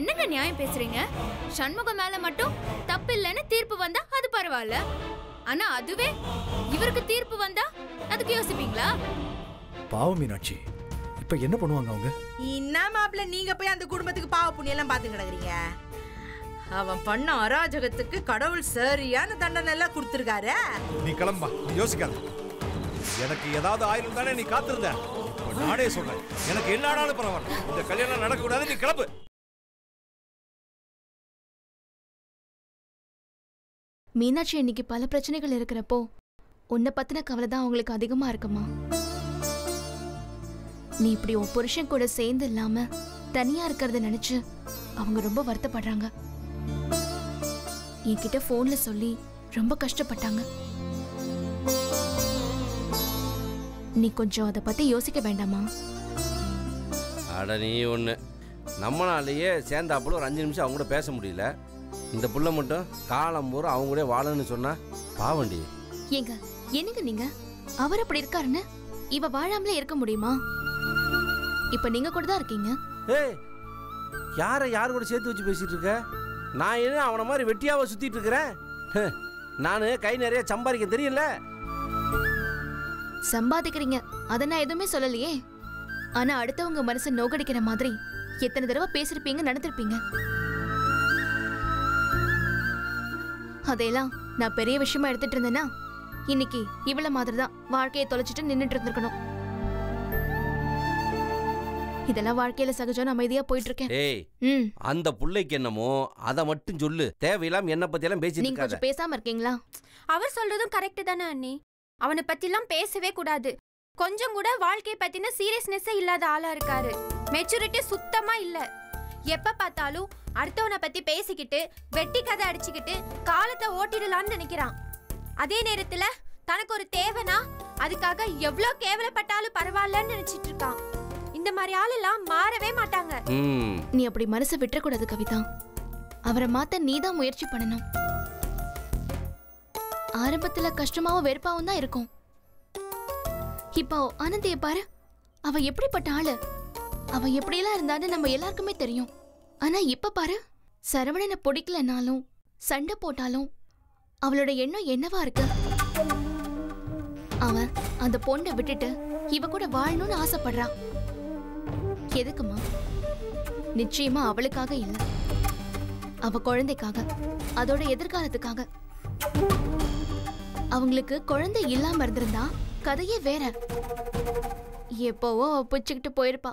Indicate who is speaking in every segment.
Speaker 1: என்னங்க நியாயம் பேசுறீங்க? சண்முகம் மேல மட்டும் தப்பு இல்லைன்னு தீர்ப்பு வந்தா அது பரவாயில்ல. ஆனா அதுவே இவருக்கு தீர்ப்பு வந்தா அதுக்கு யோசிப்பீங்களா?
Speaker 2: பாவம் மீனாட்சி, இப்ப என்ன பண்ணுவாங்க அவங்க?
Speaker 3: என்ன மாப்பிள்ள நீங்க போய் அந்த குடும்பத்துக்கு பாவ புண்ணியம் எல்லாம் பாத்து கிடக்குறீங்க? அவன் பண்ண அராஜகத்துக்கு கடவுள் சரியான தண்டனை எல்லாம் கொடுத்துருக்காரு.
Speaker 4: நீ கிளம்பா, நீ யோசிக்காத. எனக்கு ஏதாவது ஆயிரம் தானே நீ காத்திருந்த. நானே சொல்றேன், எனக்கு என்ன ஆனாலும் பரவாயில்ல, இந்த கல்யாணம் நடக்க கூடாது. நீ கிளம்பு.
Speaker 5: மீனாட்சி இன்னைக்கு பல பிரச்சனைகள் இருக்கிறப்போ உன்னை பத்தின கவலை தான் அவங்களுக்கு அதிகமா இருக்குமா? நீ இப்படி உன் புருஷன் கூட சேர்ந்து இல்லாம தனியா இருக்கிறத நினைச்சு அவங்க ரொம்ப வருத்தப்படுறாங்க. என்கிட்ட போன்ல சொல்லி ரொம்ப கஷ்டப்பட்டாங்க. நீ கொஞ்சம் அதை பத்தி யோசிக்க வேண்டாமா?
Speaker 6: அட நீ ஒன்று, நம்மளாலேயே சேர்ந்தாப்புல ஒரு 5 நிமிஷம் அவங்க கூட பேச முடியல. இந்த புள்ள மட்டும் காலம் பூரா அவங்க கூட வாழன்னு சொன்னா பாவண்டி.
Speaker 5: ஏங்க என்னங்க நீங்க? அவர் அப்படி இருக்காருன்னு இவ வாழாமலே இருக்க முடியுமா? இப்ப நீங்க கூட தான் இருக்கீங்க.
Speaker 6: ஏய், யார் கூட சேர்த்து வச்சு பேசிட்டு இருக்க? நான் என்ன அவனை மாதிரி வெட்டியாவை சுத்திட்டு இருக்கிறேன்? நான் கை நிறைய சம்பாதிக்க தெரியல.
Speaker 5: சம்பாதிக்கிறீங்க, அத நான் எதுவுமே சொல்லலையே. ஆனா அடுத்தவங்க மனசை நோகடிக்கிற மாதிரி எத்தனை தடவை பேசிருப்பீங்க, நடந்திருப்பீங்க. அதையெல்லாம் நான் பெரிய விஷயமா எடுத்துட்டு இருந்தேன்னா இன்னைக்கு இவ்வளவு மாதிரிதான் வாழ்க்கையை தொலைச்சிட்டு நின்னுட்டு இருந்திருக்கணும். இதெல்லாம் வாழ்க்கையில சகஜம், அமைதியா போயிட்டு இருக்கேன்.
Speaker 6: ஏய், அந்த புள்ளைக்கு என்னமோ அதை மட்டும் சொல்லு. தேவையில்லாம என்ன பத்தி எல்லாம் பேசிட்டு
Speaker 5: நீங்க கொஞ்சம் பேசாம இருக்கீங்களா?
Speaker 1: அவர் சொல்றதும் கரெக்ட் தானே அண்ணி. அவனை பத்தி எல்லாம் பேசவே கூடாது. கொஞ்சம் கூட வாழ்க்கையை பத்தின சீரியஸ்னஸே இல்லாத ஆளா இருக்காரு. மெச்சூரிட்டி சுத்தமா இல்ல. எப்ப பார்த்தாலும் அடுத்தவனை பத்தி பேசிக்கிட்டு வெட்டி கதை அடிச்சுக்கிட்டு காலத்தை ஓட்டிடலான்னு நினைக்கிறான். அதே நேரத்துல தனக்கு ஒரு தேவைனா அதுக்காக எவ்வளவு கேவலப்பட்டாலும் பரவாயில்லன்னு நினைச்சிட்டு இருக்கான். இந்த மாதிரி ஆளெல்லாம் மாறவே மாட்டாங்க.
Speaker 5: நீ அப்படி மனசை விட்டுறக்கூடாது கவிதா. அவரை மாத்த நீதான் முயற்சி பண்ணணும். ஆரம்பத்துல கஷ்டமாவும் வெறுப்பாவும் தான் இருக்கும். இப்போ ஆனந்திய பாரு, அவ எப்படிப்பட்ட ஆளு. அவ எப்படியெல்லாம் இருந்தான்னு நம்ம எல்லாருக்குமே தெரியும். ஆனா இப்ப பாரு, சரவணனை பிடிக்கலனாலும் சண்டை போட்டாலும் அவளோட எண்ணம் என்னவா இருக்கு? அவன் அந்த பொண்ணை விட்டுட்டு இவ கூட வாழணும்னு ஆசைப்படுறா. எதுக்குமா? நிச்சயமா அவளுக்காக இல்ல, அவ குழந்தைக்காக, அதோட எதிர்காலத்துக்காக. அவங்களுக்கு குழந்தை இல்லாம இருந்திருந்தா கதையே வேற. எப்போவோ பிச்சுக்கிட்டு போயிருப்பா.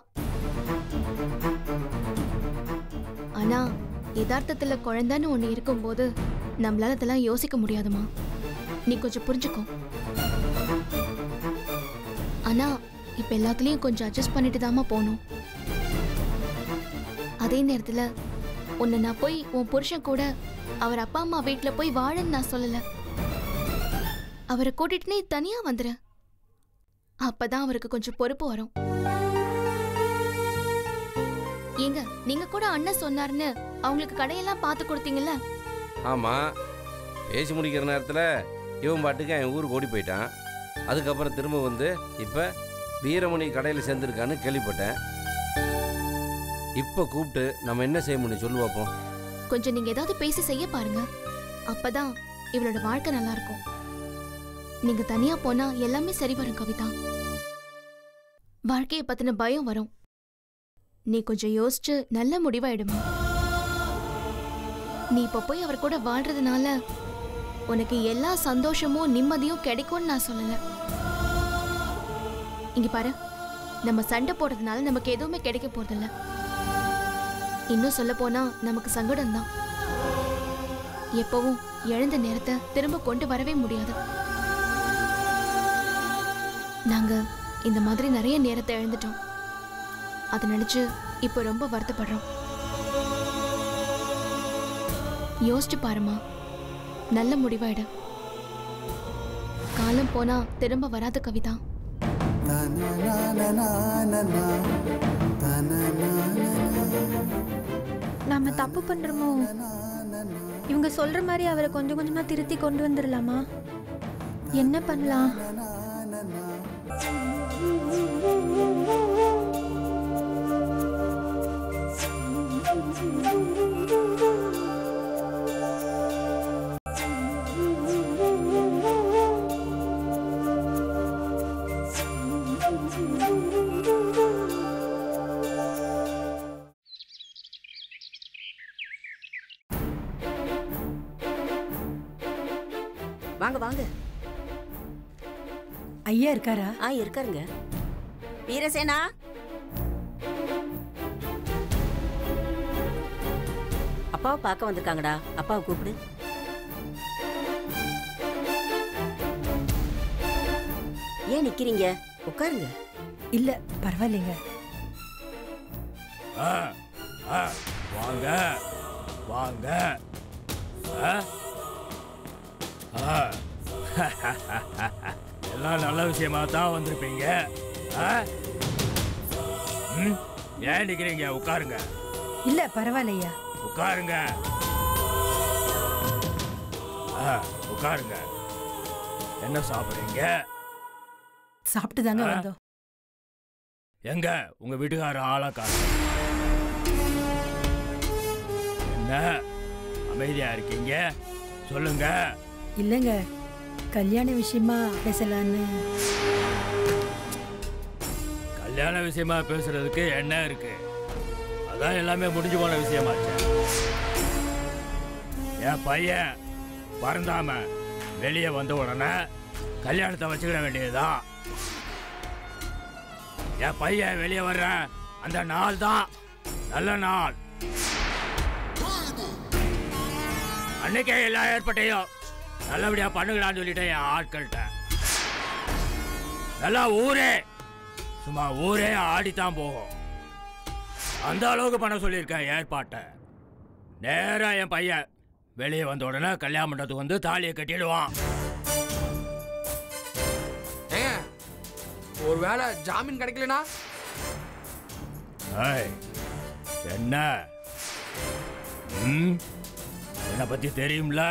Speaker 5: ஆனா யதார்த்தத்துல குழந்தைன்னு ஒண்ணு இருக்கும்போது நம்மளால அதெல்லாம் யோசிக்க முடியாதுமா. நீ கொஞ்சம் புரிஞ்சுக்கோ. ஆனா இப்ப எல்லாத்துலயும் கொஞ்சம் அட்ஜஸ்ட் பண்ணிட்டு தாமா போகணும். அதே நேரத்துல உன்னை நான் போய் உன் புருஷன் கூட அவர் அப்பா அம்மா வீட்டுல போய் வாழன்னு நான் சொல்லல. அவரை கூட்டிட்டு நீ தனியா வந்துரு. அப்பதான் அவருக்கு கொஞ்சம் பொறுப்பு வரும். ஏங்க, நீங்க கூட அண்ணன் சொன்னாருன்னு அவங்களுக்கு கடையெல்லாம் பார்த்து கொடுத்தீங்கல்ல?
Speaker 6: ஆமா, பேசி முடிக்கிற நேரத்துல இவன் பாட்டுக்கு என் ஊருக்கு ஓடி போயிட்டான். அதுக்கப்புறம் திரும்ப வந்து இப்ப வீரமணி கடையில் சேர்ந்துருக்கான்னு கேள்விப்பட்டேன். இப்ப கூப்பிட்டு நம்ம என்ன செய்ய முடியும் சொல்லு பார்ப்போம்.
Speaker 5: கொஞ்சம் நீங்க ஏதாவது பேசி செய்ய பாருங்க. அப்பதான் இவளோட வாழ்க்கை நல்லா இருக்கும். நீங்க தனியா போனா எல்லாமே சரி வரும் கவிதா. வாழ்க்கையை பத்தின பயம் வரும். நீ கொஞ்சம் யோசிச்சு நல்ல முடிவாயிடுமா. நீ இப்ப போய் அவர் கூட வாழ்றதுனால உனக்கு எல்லா சந்தோஷமும் நிம்மதியும் கிடைக்கும்னு நான் சொல்லல. இங்க பாரு, நம்ம சண்டை போடுறதுனால நமக்கு எதுவுமே கிடைக்க போறதில்ல. இன்னும் சொல்ல போனா நமக்கு சங்கடம் தான். எப்பவும் எழுந்த நேரத்தை திரும்ப கொண்டு வரவே முடியாது. நாங்க இந்த மாதிரி நிறைய நேரத்தை இழந்துட்டோம். அதை நினைச்சு இப்ப ரொம்ப வருத்தப்படுறோம். யோசிச்சு பாருமா, நல்ல முடிவாயிடு. காலம் போனா திரும்ப வராது கவிதா.
Speaker 1: நாம தப்பு பண்றோமோ? இவங்க சொல்ற மாதிரி அவரை கொஞ்சம் கொஞ்சமா திருத்தி கொண்டு வந்துடலாமா? என்ன பண்ணலாம்?
Speaker 7: வாங்க வாங்க.
Speaker 8: ஐயா இருக்காரா?
Speaker 7: இருக்காருங்க. வீரசேனா, அப்பாவை பார்க்க வந்திருக்காங்கடா. அப்பாவை கூப்பிடு. ஏன் நிக்கிறீங்க? உட்காருங்க.
Speaker 8: இல்ல பரவாயில்லைங்க.
Speaker 9: வாங்க வாங்க. எல்லாம் நல்ல விஷயமா தான் வந்திருப்பீங்க. ஏன் நிக்கிறீங்க? உட்காருங்க.
Speaker 8: இல்ல பரவாயில்லையா.
Speaker 9: உட்காருங்க. உட்காருங்க. என்ன சாப்பிடுறீங்க?
Speaker 8: சாப்பிட்டு தாங்க வந்தோம்.
Speaker 9: எங்க உங்க வீட்டுக்கார ஆளா காசு? என்ன அமைதியா இருக்கீங்க? சொல்லுங்க.
Speaker 8: இல்லங்க, கல்யாண விஷயமா பேசலான்னு.
Speaker 9: கல்யாண விஷயமா பேசுறதுக்கு என்ன இருக்கு? அதான் எல்லாமே முடிஞ்சு போன விஷயமாச்சு. என் பையன் பறந்தாம வெளியே வந்த உடனே கல்யாணத்தை வச்சுக்கிட வேண்டியதுதான். என் பையன் வெளியே வர்ற அந்த நாள் தான் நல்ல நாள். அன்னைக்கே எல்லா ஏற்பாட்டையும் நல்லபடியா பண்ணுங்களான்னு சொல்லிட்டேன் என் ஆட்கள்கிட்ட. நல்லா ஊரே சும்மா ஊரே ஆடித்தான் போகும். அந்த அளவுக்கு பண்ண சொல்லியிருக்கேன் ஏற்பாட்டை. நேரா என் பையன் வெளியே வந்த உடனே கல்யாண மண்டபத்துக்கு வந்து தாலியை கட்டிடுவான்.
Speaker 10: ஒரு வேளை ஜாமீன் கிடைக்கலனா?
Speaker 9: என்ன என்னை பத்தி தெரியும்ல?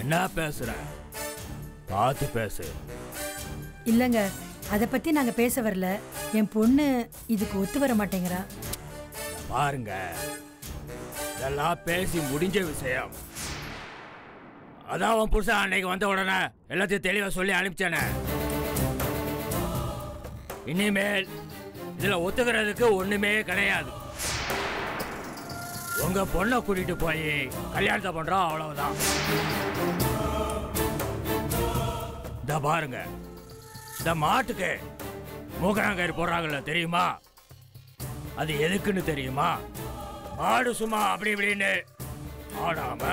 Speaker 9: என்ன பேசுற? பார்த்து பேசு.
Speaker 8: இல்லங்க, அதை பத்தி நாங்க பேச வரல. என் பொண்ணு இதுக்கு ஒத்து வர மாட்டேங்கிறா.
Speaker 9: பாருங்க, இதெல்லாம் பேசி முடிஞ்ச விஷயம். அதான் அவன் புருஷன் அன்னைக்கு வந்த உடனே எல்லாத்தையும் தெளிவா சொல்லி அனுப்பிச்சானே. இனிமேல் இதுல ஒத்துக்கிறதுக்கு ஒண்ணுமே கிடையாது. உங்க பொண்ணை கூட்டிட்டு போய் கல்யாணத்தை பண்றோம், அவ்வளவுதான். இந்த பாருங்க, இந்த மாட்டுக்கு மூக்கணாங்கயிறு போடுறாங்கல்ல, தெரியுமா? அது எதுக்குன்னு தெரியுமா? மாடு சும்மா அப்படி இப்படின்னு ஆடாம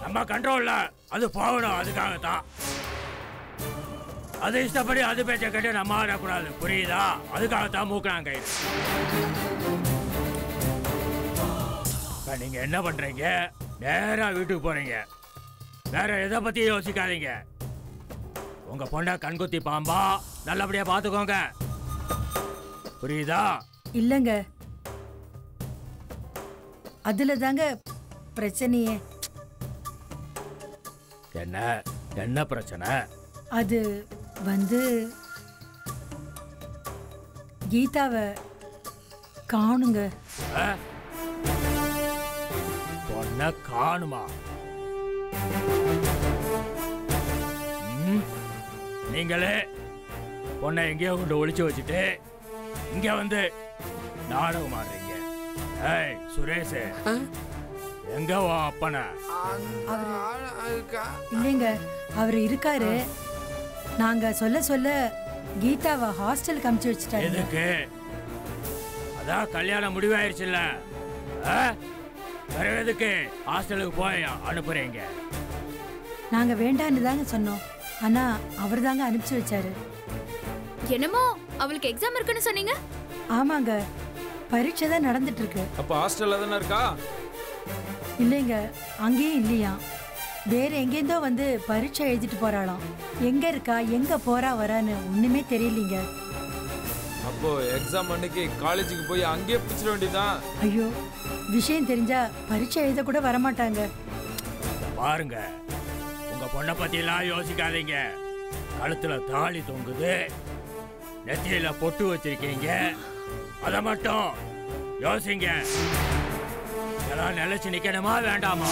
Speaker 9: நம்ம கண்ட்ரோல்ல அது போகணும். அதுக்காகத்தான். அது இஷ்டப்படி அது பேச்ச கேட்டு நம்ம ஆடக்கூடாது, புரியுதா? அதுக்காகத்தான் மூக்கணாங்கயிறு. நீங்க என்ன பண்றீங்க? நேரா வீட்டுக்கு போறீங்க. வேற எதை பத்தி யோசிக்காதீங்க. உங்க பொண்ண கண்குத்தி பாம்பா நல்லபடியா பாத்துக்கோங்க, புரியுதா?
Speaker 8: இல்லங்க, அதுல தாங்க பிரச்சனையே.
Speaker 9: என்ன என்ன பிரச்சனை?
Speaker 8: அது வந்து கீதாவை காணுங்க.
Speaker 9: பொண்ண காணுமா? நீங்களே பொண்ணை எங்கேயோ கொண்டு ஒளிச்சு வச்சுட்டு இங்க வந்து நாடகம் ஆடுறீங்க. ஏய் சுரேஷ், எங்க வா அப்பன?
Speaker 8: இல்லைங்க, அவர் இருக்காரு. நாங்க சொல்ல சொல்ல கீதாவை ஹாஸ்டலுக்கு அனுப்பிச்சு வச்சுட்டாரு.
Speaker 9: எதுக்கு? அதான் கல்யாணம் முடிவாயிருச்சுல்ல, வேற எதுக்கு ஹாஸ்டலுக்கு போய் அனுப்புறீங்க?
Speaker 8: நாங்க வேண்டான்னு தாங்க சொன்னோம். ஆனா அவர் தாங்க அனுப்பிச்சு வச்சாரு.
Speaker 5: என்னமோ அவளுக்கு எக்ஸாம் இருக்குன்னு சொன்னீங்க?
Speaker 8: ஆமாங்க, பரீட்சை தான் நடந்துட்டு இருக்கு.
Speaker 10: அப்ப ஹாஸ்டல்ல தானே இருக்கா?
Speaker 8: இல்லைங்க, அங்கேயும் இல்லையா. வேற எங்கேருந்தோ வந்து பரீட்சை எழுதிட்டு போறாளாம். எங்க இருக்கா, எங்க போறா வரான்னு ஒண்ணுமே தெரியலீங்க.
Speaker 10: அப்போ எக்ஸாம் அன்னைக்கு காலேஜுக்கு போய் அங்கேயே பிடிச்சிட வேண்டியதான்.
Speaker 8: ஐயோ, விஷயம் தெரிஞ்சா பரீட்சை எழுத கூட வரமாட்டாங்க.
Speaker 9: பாருங்க, உங்க பொண்ணை பத்தி எல்லாம் யோசிக்காதீங்க. கழுத்துல தாலி தொங்குது, நெத்தியில பொட்டு வச்சிருக்கீங்க, அத மட்டும் யோசிங்க. இதெல்லாம் நிலைச்சு நிக்கணுமா வேண்டாமா?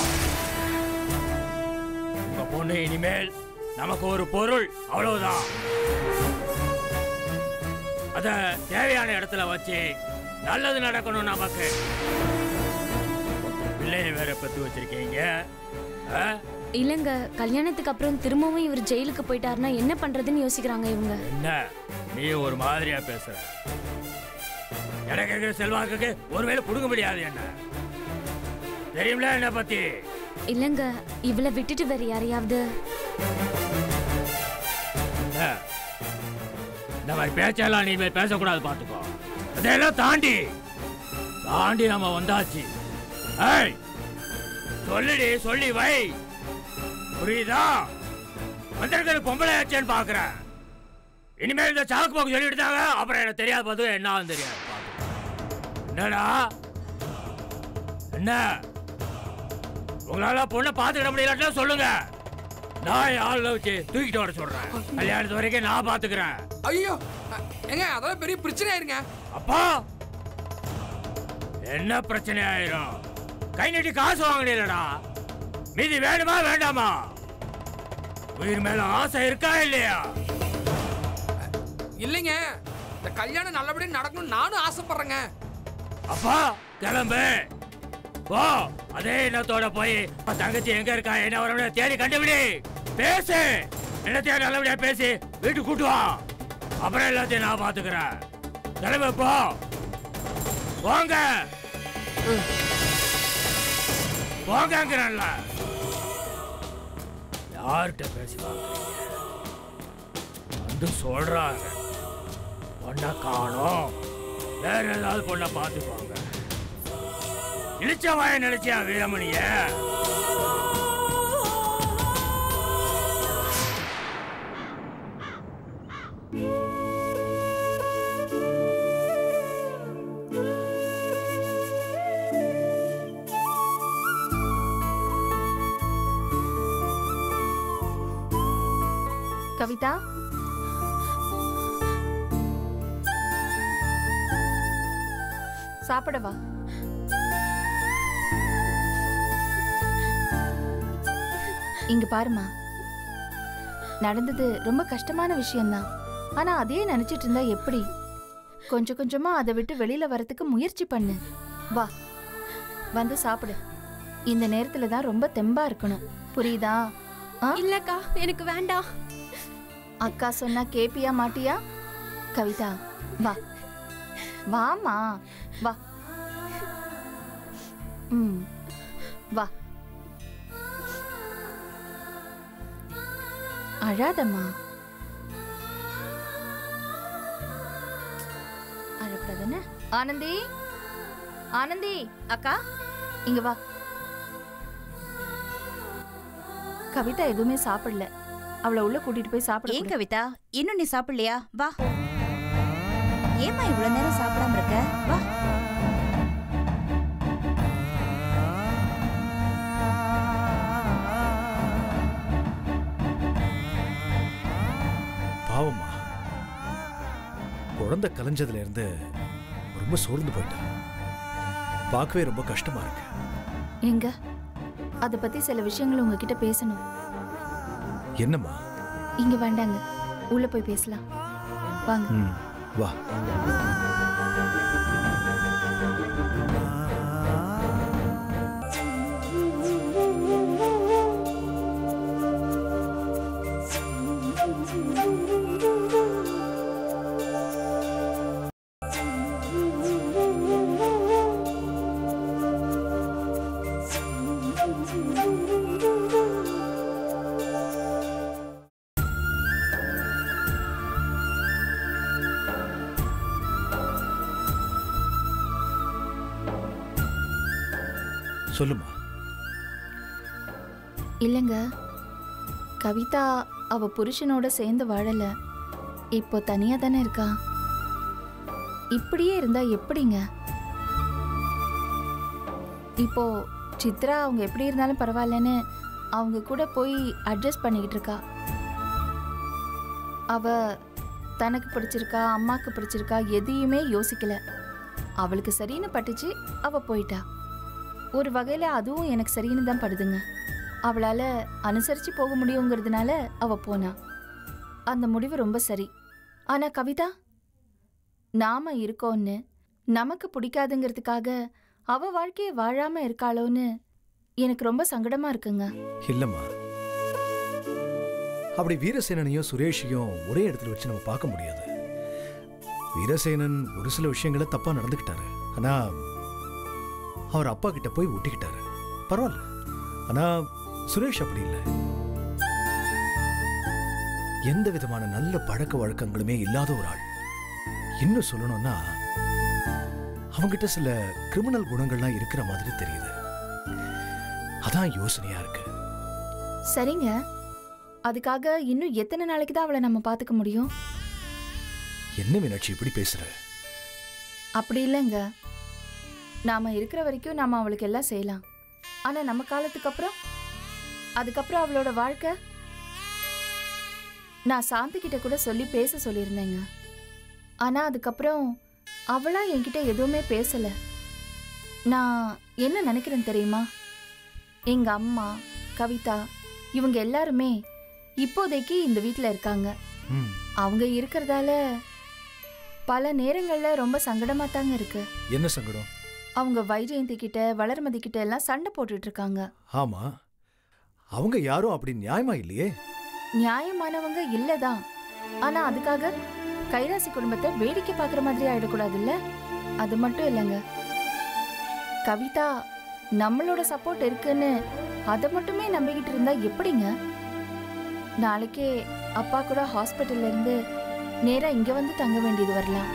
Speaker 9: உங்க பொண்ணு இனிமேல் நமக்கு ஒரு பொருள், அவ்வளவுதான். அத தேவையான இடத்துல வச்சு நல்லது நடக்கணும் நமக்கு. பிள்ளைய வேற பெத்து வச்சிருக்கீங்க.
Speaker 11: இல்லைங்க, கல்யாணத்துக்கு அப்புறம் திரும்பவும் இவர் ஜெயிலுக்கு போயிட்டாருன்னா என்ன பண்றதுன்னு யோசிக்கிறாங்க இவங்க.
Speaker 9: என்ன நீ ஒரு மாதிரியா பேசுற? எனக்கு இருக்கிற செல்வாக்குக்கு ஒருவேளை கொடுக்க முடியாது. என்ன தெரியும்ல என்ன பத்தி?
Speaker 11: இல்லைங்க, இவளை விட்டுட்டு வேற யாரையாவது.
Speaker 9: இந்த மாதிரி பேச்செல்லாம் நீ பேசக்கூடாது, பார்த்துக்கோ. அதையெல்லாம் தாண்டி நம்ம வந்தாச்சு. சொல்லிடி, சொல்லி வை, புரியுதா? வந்திருக்கிற பொம்பளை ஆச்சேன்னு பாக்குறேன். இனிமேல் இந்த சாக்கு போக்கு சொல்லிட்டு தாங்க, அப்புறம் எனக்கு தெரியாது, பார்த்து என்ன தெரியாது. என்னடா என்ன உங்களால பொண்ணை பார்த்துக்கிட முடியல சொல்லுங்க, நான் ஆள் வச்சு தூக்கிட்டு வர சொல்றேன். கல்யாணத்து வரைக்கும் நான் பாத்துக்கிறேன்.
Speaker 12: ஐயோ எங்க அதெல்லாம் பெரிய பிரச்சனை ஆயிருங்க.
Speaker 9: அப்பா என்ன பிரச்சனை ஆயிரும்? கை நீட்டி காசு வாங்கினீங்களா? மீதி வேணுமா வேண்டாமா? உயிர் மேல ஆசை இருக்கா இல்லையா?
Speaker 12: இல்லைங்க, இந்த கல்யாணம் நல்லபடியா நடக்கணும்னு நானும் ஆசைப்படுறேங்க.
Speaker 9: அப்பா கிளம்பு போ. அதே எண்ணத்தோட போய் தங்கச்சி எங்க இருக்கா, என்ன வர தேடி கண்டுபிடி, பேசு. என்னத்தையும் நல்லபடியா பேசி வீட்டுக்கு கூட்டு வா. அப்புறம் எல்லாத்தையும் நான் பாத்துக்கிறேன். கிளம்பு போ. போங்க போங்கங்கிறல்ல. யார்கிட்ட பேசுவாங்க வந்து சொல்றாங்க. பொண்ணை காணோம், வேற ஏதாவது பொண்ணை பார்த்துப்பாங்க. இழிச்ச வாய நினைச்சியா வீரமணிய?
Speaker 1: கவிதா, சாப்பிடவா? இங்க பாருமா, நடந்தது ரொம்ப கஷ்டமான விஷயம்தான். ஆனா அதே நினைச்சிட்டு இருந்தா எப்படி? கொஞ்சம் கொஞ்சமா அதை விட்டு வெளியில வரதுக்கு முயற்சி பண்ணு. வா, வந்து சாப்பிடு. இந்த நேரத்துல தான் ரொம்ப தெம்பா இருக்கணும், புரியுதா?
Speaker 11: இல்லக்கா, எனக்கு வேண்டாம்.
Speaker 1: அக்கா சொன்னா கேப்பியா மாட்டியா? கவிதா வா, வாமா, வா. வா, அழாதம்மா, அழக்கூடாதுன்னு. ஆனந்தி, ஆனந்தி அக்கா, இங்க வா. கவிதா எதுவுமே சாப்பிடல, அவளை உள்ள கூட்டிட்டு போய் சாப்பிட.
Speaker 13: ஏன் கவிதா, இன்னும் நீ சாப்பிடலையா? வா. ஏமா இவ்வளவு நேரம் சாப்பிடாம இருக்க? வா.
Speaker 2: பாவம்மா, குழந்தை கலைஞ்சதுல இருந்து ரொம்ப சோர்ந்து போயிட்டா. பார்க்கவே ரொம்ப கஷ்டமா இருக்கு.
Speaker 1: எங்க அத பத்தி சில விஷயங்கள் உங்ககிட்ட பேசணும்.
Speaker 2: என்னம்மா?
Speaker 1: இங்க வேண்டாங்க, உள்ள போய் பேசலாம், வாங்க.
Speaker 2: வா. சொல்லுமா.
Speaker 1: இல்லைங்க, கவிதா அவ புருஷனோட சேர்ந்து வாழல, இப்போ தனியா தானே இருக்கா. இப்படியே இருந்தா எப்படிங்க? இப்போ சித்ரா அவங்க எப்படி இருந்தாலும் பரவாயில்லன்னு அவங்க கூட போய் அட்ஜஸ்ட் பண்ணிக்கிட்டு இருக்கா. அவ தனக்கு பிடிச்சிருக்கா, அம்மாக்கு பிடிச்சிருக்கா, எதையுமே யோசிக்கல. அவளுக்கு சரின்னு பட்டுச்சு, அவ போயிட்டா. ஒரு வகையில அதுவும் எனக்கு சரின்னு தான் படுதுங்க. அவளால அனுசரிச்சு போக முடியுங்கிறதுனால அவ போனா. அந்த முடிவு ரொம்ப சரி. ஆனா கவிதா, நாம இருக்கோன்னு நமக்கு பிடிக்காதுங்கிறதுக்காக அவ வாழ்க்கையை வாழாம இருக்காளோன்னு எனக்கு ரொம்ப சங்கடமா இருக்குங்க.
Speaker 2: இல்லம்மா, அப்படி வீரசேனனையும் சுரேஷையும் ஒரே இடத்துல வச்சு நம்ம பார்க்க முடியாது. வீரசேனன் ஒரு சில விஷயங்களை தப்பா நடந்துக்கிட்டாரு. ஆனா அவர் அப்பா கிட்ட போய் ஒட்டிக்கிட்டாரு. பரவாயில்ல. ஆனா சுரேஷ் அப்படி இல்லை. எந்த விதமான நல்ல பழக்க வழக்கங்களுமே இல்லாத ஒரு ஆள். இன்னும் சொல்லணும்னா அவங்கிட்ட சில கிரிமினல் குணங்கள்லாம் இருக்கிற மாதிரி தெரியுது. அதான் யோசனையா இருக்கு.
Speaker 14: சரிங்க, அதுக்காக இன்னும் எத்தனை நாளைக்கு தான் அவளை நம்ம பார்த்துக்க முடியும்?
Speaker 2: என்ன மீனாட்சி இப்படி பேசுற?
Speaker 14: அப்படி இல்லைங்க, நாம இருக்கிற வரைக்கும் நாம அவளுக்கு எல்லாம் செய்யலாம். ஆனா நம்ம காலத்துக்கு அதுக்கப்புறம் அவளோட வாழ்க்கை. நான் சாந்தி கிட்ட கூட சொல்லி பேச சொல்லியிருந்தேங்க. ஆனா அதுக்கப்புறம் அவளா என்கிட்ட எதுவுமே பேசல. நான் என்ன நினைக்கிறேன் தெரியுமா? எங்க அம்மா, கவிதா இவங்க எல்லாருமே இப்போதைக்கு இந்த வீட்டில் இருக்காங்க. அவங்க இருக்கிறதால பல நேரங்கள்ல ரொம்ப சங்கடமா தாங்க இருக்கு.
Speaker 2: என்ன சங்கடம்?
Speaker 14: அவங்க வைஜெயந்தி கிட்ட, வளர்மதி கிட்ட எல்லாம் சண்டை போட்டுட்டு இருக்காங்க.
Speaker 2: ஆமா, அவங்க யாரும் அப்படி நியாயமா இல்லையே.
Speaker 14: நியாயமானவங்க இல்லதான். ஆனா அதுக்காக கைராசி குடும்பத்தை வேடிக்கை பார்க்குற மாதிரி ஆயிடக்கூடாதுல்ல. அது மட்டும் இல்லைங்க, கவிதா நம்மளோட சப்போர்ட் இருக்குன்னு அதை மட்டுமே நம்பிக்கிட்டு இருந்தா எப்படிங்க? நாளைக்கே அப்பா கூட ஹாஸ்பிட்டல்ல இருந்து நேரா இங்க வந்து தங்க வேண்டியது வரலாம்.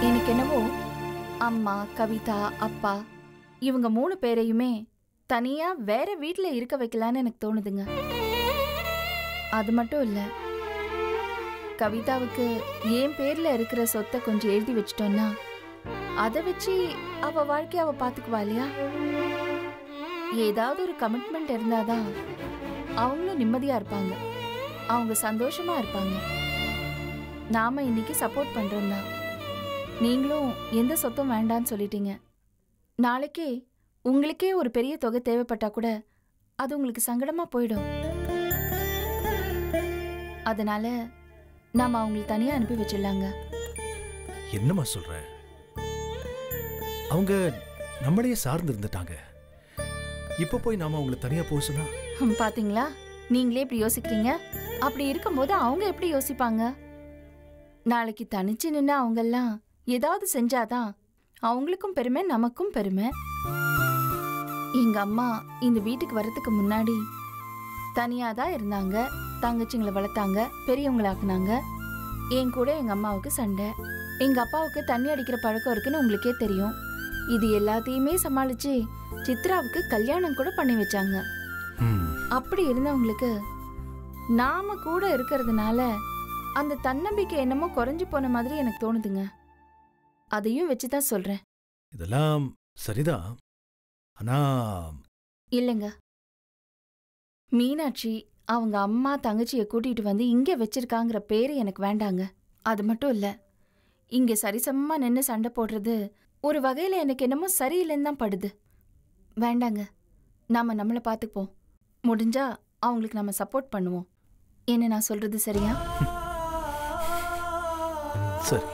Speaker 14: எனக்கு என்னவோ அம்மா, கவிதா, அப்பா இவங்க 3 பேரையுமே தனியா வேற வீட்டுல இருக்க வைக்கலான்னு எனக்கு தோணுதுங்க. அது மட்டும் இல்ல, கவிதாவுக்கு என் பேர்ல இருக்கிற சொத்தை கொஞ்சம் எழுதி வச்சிட்டோம்னா அதை வச்சு அவ வாழ்க்கைய அவ பாத்துக்குவா இல்லையா? ஏதாவது ஒரு கமிட்மெண்ட் இருந்தாதான் அவங்களும் நிம்மதியா இருப்பாங்க, அவங்க சந்தோஷமா இருப்பாங்க. நாம இன்னைக்கு சப்போர்ட் பண்றோம் தான். நீங்களும் எந்த சொத்தும் வேண்டான்னு சொல்லிட்டீங்க. நாளைக்கே உங்களுக்கே ஒரு பெரிய தொகை தேவைப்பட்டா கூட அது உங்களுக்கு சங்கடமா போயிடும். அதனால நாம அவங்களை தனியா அனுப்பி வச்சிடலாங்க.
Speaker 2: என்னம்மா சொல்ற? அவங்க நம்மளையே சார்ந்து இருந்துட்டாங்க. இப்ப போய் நாம அவங்களை தனியா போக சொன்னா?
Speaker 14: பாத்தீங்களா, நீங்களே இப்படி யோசிக்கிறீங்க. அப்படி இருக்கும்போது அவங்க எப்படி யோசிப்பாங்க? நாளைக்கு தனிச்சு நின்று அவங்கெல்லாம் ஏதாவது செஞ்சாதான் அவங்களுக்கும் பெருமை, நமக்கும் பெருமை. எங்க அம்மா இந்த வீட்டுக்கு வர்றதுக்கு முன்னாடி தனியாதான் இருந்தாங்க. தங்கச்சிங்களை வளர்த்தாங்க, பெரியவங்களாக்குனாங்க. என் கூட எங்க அம்மாவுக்கு சண்டை, எங்க அப்பாவுக்கு தண்ணி அடிக்கிற பழக்கம் இருக்குன்னு உங்களுக்கே தெரியும். இது எல்லாத்தையுமே சமாளிச்சு சித்ராவுக்கு கல்யாணம் கூட பண்ணி வச்சாங்க. அப்படி இருந்தவங்களுக்கு நாம கூட இருக்கிறதுனால அந்த தன்னம்பிக்கை என்னமோ குறைஞ்சு போன மாதிரி எனக்கு தோணுதுங்க. அதையும் வச்சுதான் சொல்றேன்.
Speaker 2: இதெல்லாம் சரிதான். ஆனா
Speaker 14: இல்லைங்க, மீனாட்சி அவங்க அம்மா தங்கச்சியை கூட்டிட்டு வந்து இங்க வச்சிருக்காங்கிற பேரு எனக்கு வேண்டாங்க. அது மட்டும் இல்ல, இங்க சரிசமமா நின்று சண்டை போடுறது ஒரு வகையில எனக்கு என்னமோ சரியில்லைன்னு தான் படுது. வேண்டாங்க, நாம நம்மளை பார்த்துப்போம். முடிஞ்சா அவங்களுக்கு நம்ம சப்போர்ட் பண்ணுவோம். என்ன நான் சொல்றது சரியா?
Speaker 2: சரி.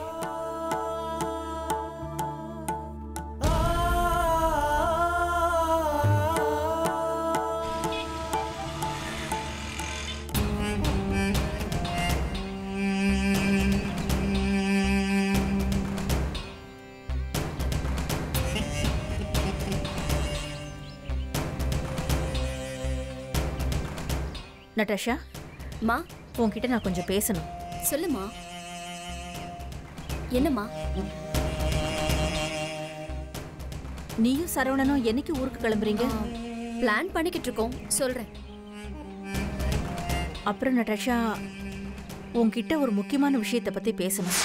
Speaker 7: நட்டாஷா,
Speaker 11: மா
Speaker 7: உன்கிட்ட நான் கொஞ்சம் பேசணும்.
Speaker 11: சொல்லுமா. என்னம்மா?
Speaker 7: நீயும் சரவணனும் என்னைக்கு ஊருக்கு கிளம்புறீங்க?
Speaker 11: பிளான் பண்ணிக்கிட்டு இருக்கோம், சொல்றேன்.
Speaker 7: அப்புறம் நட்டாஷா, உன்கிட்ட ஒரு முக்கியமான விஷயத்தை பத்தி பேசணும்.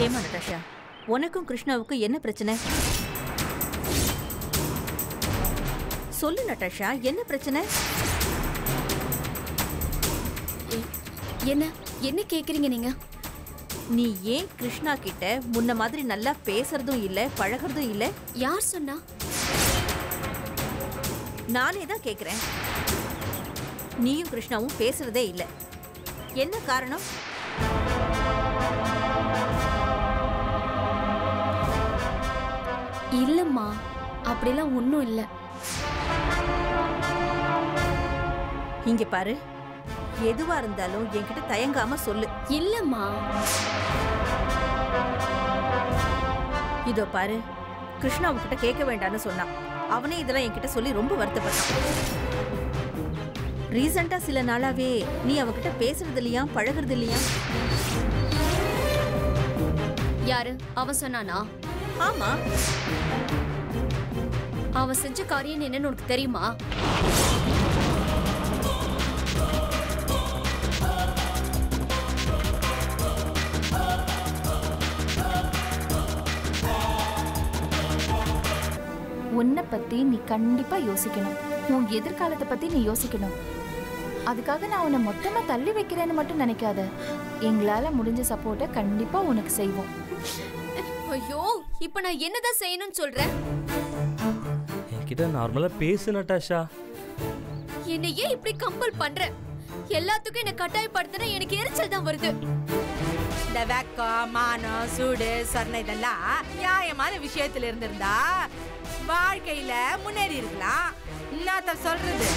Speaker 7: ஏமா நட்டாஷா, உனக்கும் கிருஷ்ணாவுக்கும் என்ன பிரச்சனை? சொல்லு நட்டாஷா, என்ன பிரச்சனை?
Speaker 11: என்ன என்ன கேக்குறீங்க நீங்க?
Speaker 7: நீ ஏன் கிருஷ்ணா கிட்ட முன்ன மாதிரி நல்லா பேசுறதும் இல்ல, பழகுறதும் இல்ல?
Speaker 11: யார் சொன்னா?
Speaker 7: நானே தான் கேக்குறேன். நீயும் கிருஷ்ணாவும் பேசுறதே இல்ல. என்ன காரணம்?
Speaker 11: இல்லம்மா, அப்படிலாம் ஒன்றும் இல்லை.
Speaker 7: இங்க பாரு, எதுவா இருந்தாலும் என்கிட்ட தயங்காம சொல்லு.
Speaker 11: இல்லம்மா.
Speaker 7: இதோ பாரு, கிருஷ்ணா அவன்கிட்ட கேட்க வேண்டாம்னு சொன்னான். அவனே இதெல்லாம் என்கிட்ட சொல்லி ரொம்ப வருத்தப்பட்டான். ரீசெண்டா சில நாளாவே நீ அவகிட்ட பேசுறது இல்லையா, பழகுறது இல்லையா?
Speaker 11: யாரு அவன் சொன்னானா?
Speaker 7: ஆமா.
Speaker 11: அவன் செஞ்ச காரியம் என்னன்னு உனக்கு தெரியுமா?
Speaker 14: உன்னை பத்தி நீ கண்டிப்பா யோசிக்கணும். உன் எதிர்காலத்தை பத்தி நீ யோசிக்கணும். அதுக்காக நான் உன்னை மொத்தமா தள்ளி வைக்கிறேன்னு மட்டும் நினைக்காத. எங்களால முடிஞ்ச சப்போர்ட்டை கண்டிப்பா உனக்கு செய்வோம்.
Speaker 11: ஐயோ, இப்ப நான் என்னதான் செய்யணும்னு சொல்றேன்?
Speaker 15: என்கிட்ட நார்மலா பேசு நட்டாஷா.
Speaker 11: என்னை ஏன் இப்படி கம்பல் பண்ற? எல்லாத்துக்கும் என்ன கட்டாயப்படுத்தினா எனக்கு எரிச்சல் தான் வருது.
Speaker 3: இந்த வெக்கம், மானம், சூடு, சொர்ணம் இதெல்லாம் நியாயமான விஷயத்துல இருந்திருந்தா வாழ்க்கையில முன்னேறி இருக்கலாம். என்னத்த சொல்றது?